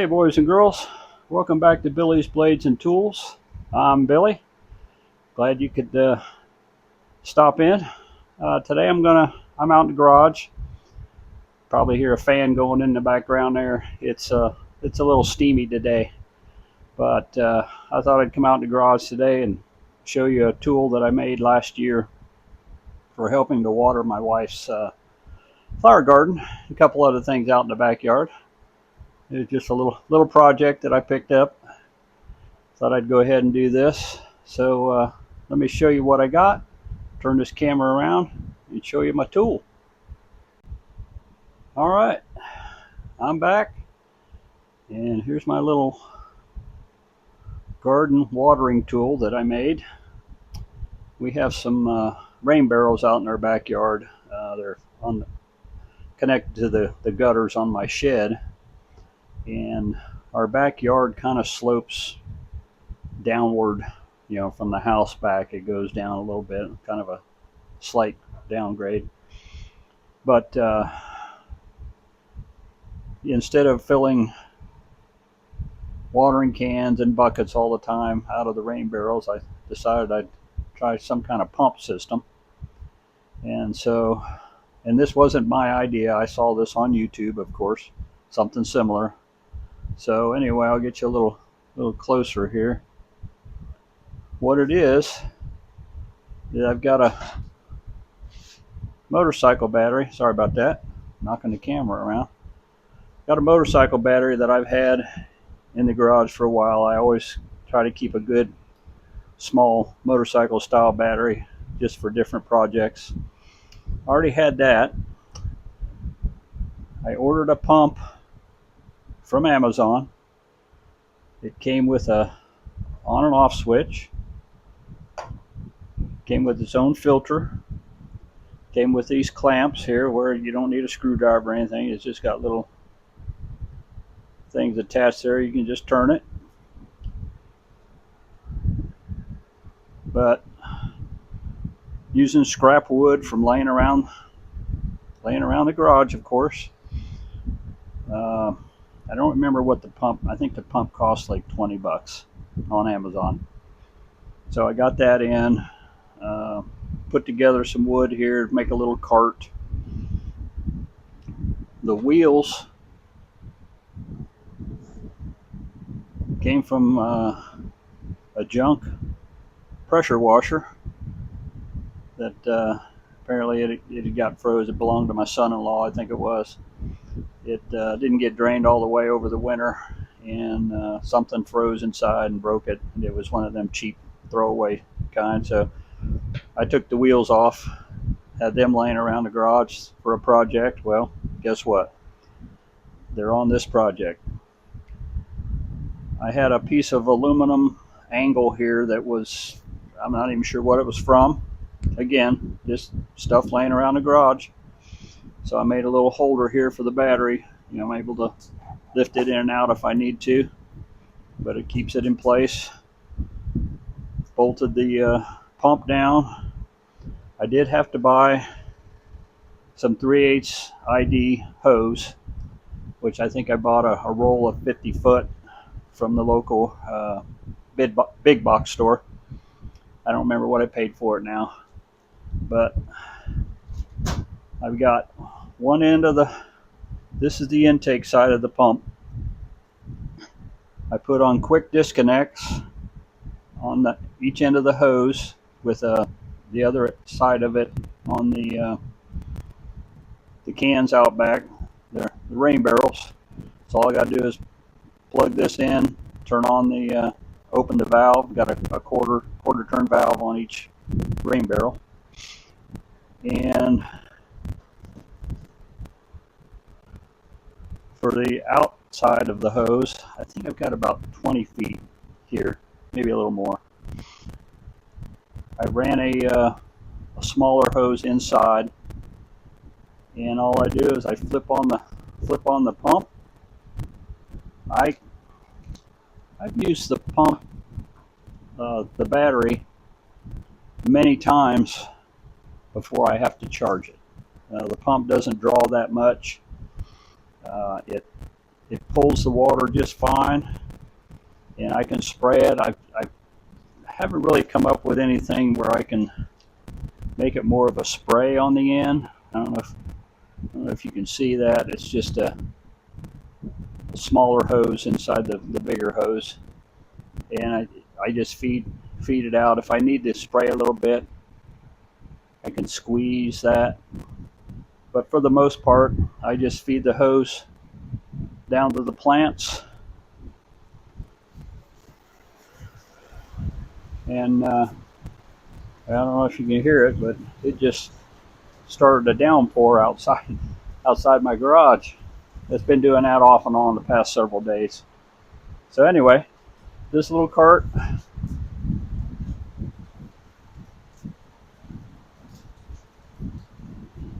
boys and girls, welcome back to Billy's Blades and Tools. I'm Billy. Glad you could stop in. Today I'm out in the garage. Probably hear a fan going in the background there. It's a little steamy today, but I thought I'd come out in the garage today and show you a tool that I made last year for helping to water my wife's flower garden, a couple other things out in the backyard. It was just a little project that I picked up. Thought I'd go ahead and do this. So let me show you what I got. Turn this camera around and show you my tool. All right, I'm back, and here's my little garden watering tool that I made. We have some rain barrels out in our backyard. They're connected to the gutters on my shed, and our backyard kind of slopes downward, from the house back. It goes down a little bit, kind of a slight downgrade. But instead of filling watering cans and buckets all the time out of the rain barrels, I decided I'd try some kind of pump system. And this wasn't my idea. I saw this on YouTube, of course, something similar. So anyway, I'll get you a little closer here. What it is I've got a motorcycle battery. Sorry about that, knocking the camera around. Got a motorcycle battery that I've had in the garage for a while. I always try to keep a good small motorcycle style battery just for different projects. I already had that. I ordered a pump from Amazon. It came with a on and off switch. Came with its own filter. Came with these clamps here where you don't need a screwdriver or anything. It's just got little things attached there. You can just turn it. But using scrap wood from laying around the garage, of course. I don't remember what the pump. I think the pump cost like $20 on Amazon. So I got that in. Put together some wood here to make a little cart. The wheels came from a junk pressure washer that apparently it had got froze. It belonged to my son-in-law, I think it was. It didn't get drained all the way over the winter, and something froze inside and broke it. It was one of them cheap throwaway kind. So I took the wheels off, had them laying around the garage for a project. Well, guess what? They're on this project. I had a piece of aluminum angle here that was, I'm not even sure what it was from. Again, just stuff laying around the garage. So I made a little holder here for the battery. I'm able to lift it in and out if I need to, but it keeps it in place. Bolted the pump down. I did have to buy some 3/8 ID hose, which I think I bought a roll of 50 foot from the local big box store. I don't remember what I paid for it now, but I've got one end of this is the intake side of the pump. I put on quick disconnects on each end of the hose with the other side of it on the cans out back. They're the rain barrels. So all I got to do is plug this in, turn on the open the valve. Got a quarter turn valve on each rain barrel, and for the outside of the hose, I think I've got about 20 feet here, maybe a little more. I ran a smaller hose inside, and all I do is I flip on the pump. I've used the pump, the battery, many times before I have to charge it. The pump doesn't draw that much. It pulls the water just fine, and I can spray it. I haven't really come up with anything where I can make it more of a spray on the end. I don't know if you can see that. It's just a smaller hose inside the bigger hose, and I just feed it out. If I need to spray a little bit, I can squeeze that. But for the most part, I just feed the hose down to the plants, and I don't know if you can hear it, but it just started a downpour outside my garage. It's been doing that off and on the past several days. So anyway, this little cart,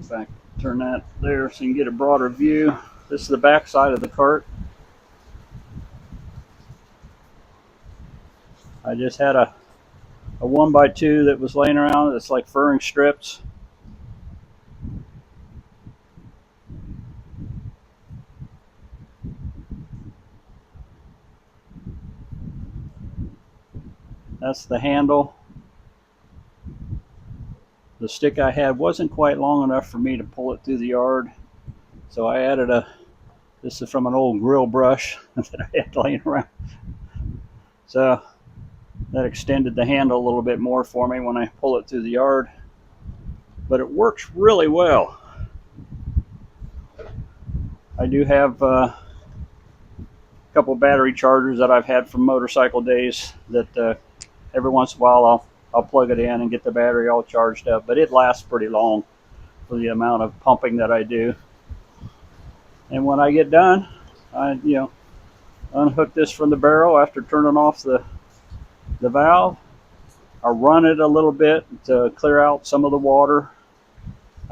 if I turn that there so you can get a broader view. This is the back side of the cart. I just had a 1x2 that was laying around. It's like furring strips. That's the handle. The stick I had wasn't quite long enough for me to pull it through the yard, so I added this is from an old grill brush that I had laying around. So that extended the handle a little bit more for me when I pull it through the yard. But it works really well. I do have a couple battery chargers that I've had from motorcycle days that every once in a while I'll plug it in and get the battery all charged up. But it lasts pretty long for the amount of pumping that I do. And when I get done, I unhook this from the barrel after turning off the valve. I run it a little bit to clear out some of the water.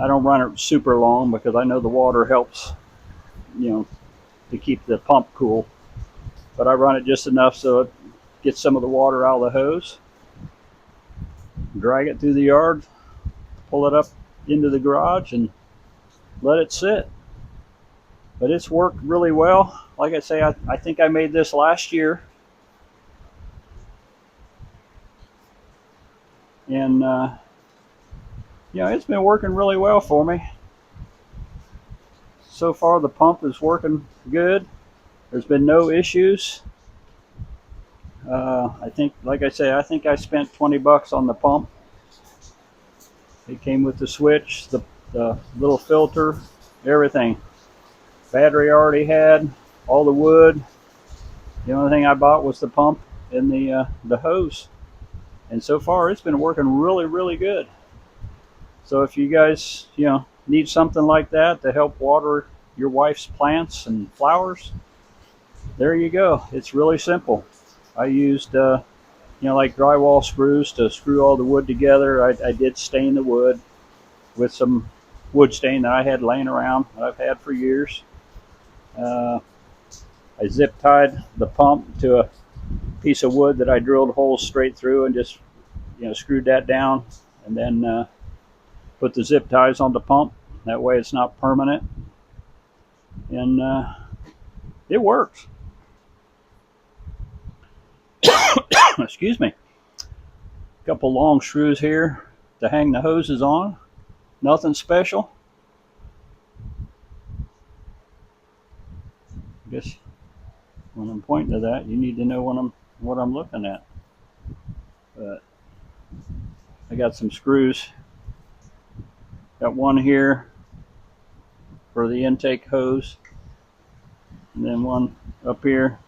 I don't run it super long because I know the water helps, to keep the pump cool. But I run it just enough so it gets some of the water out of the hose. Drag it through the yard, pull it up into the garage, and let it sit. But it's worked really well. Like I say, I think I made this last year. And it's been working really well for me. So far the pump is working good. There's been no issues. I think, like I say, I think I spent $20 on the pump. It came with the switch, the little filter, everything. Battery I already had, all the wood. The only thing I bought was the pump and the hose. And so far it's been working really, really good. So if you guys, need something like that to help water your wife's plants and flowers, there you go. It's really simple. I used, like drywall screws to screw all the wood together. I did stain the wood with some wood stain that I had laying around that I've had for years. I zip tied the pump to a piece of wood that I drilled holes straight through and just, screwed that down, and then put the zip ties on the pump. That way it's not permanent. And it works. Excuse me. A couple long screws here to hang the hoses on. Nothing special. I guess when I'm pointing to that, you need to know what I'm looking at. But I got some screws. Got one here for the intake hose, and then one up here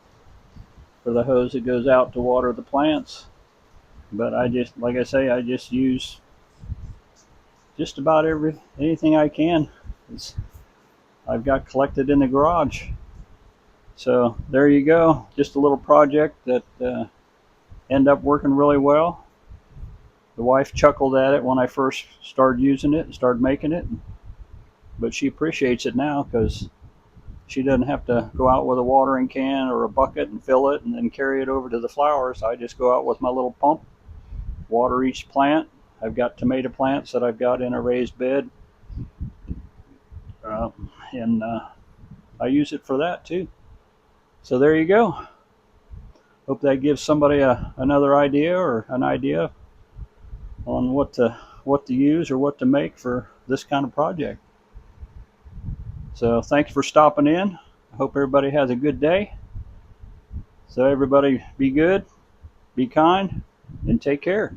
for the hose that goes out to water the plants. But I just, like I say, I just use just about anything I can. I've got collected in the garage. So there you go. Just a little project that ended up working really well. The wife chuckled at it when I first started using it and started making it, but she appreciates it now because she doesn't have to go out with a watering can or a bucket and fill it and then carry it over to the flowers. I just go out with my little pump, water each plant. I've got tomato plants that I've got in a raised bed, and I use it for that too. So there you go. Hope that gives somebody another idea or an idea on what to use or what to make for this kind of project. So thanks for stopping in. I hope everybody has a good day. So everybody be good, be kind, and take care.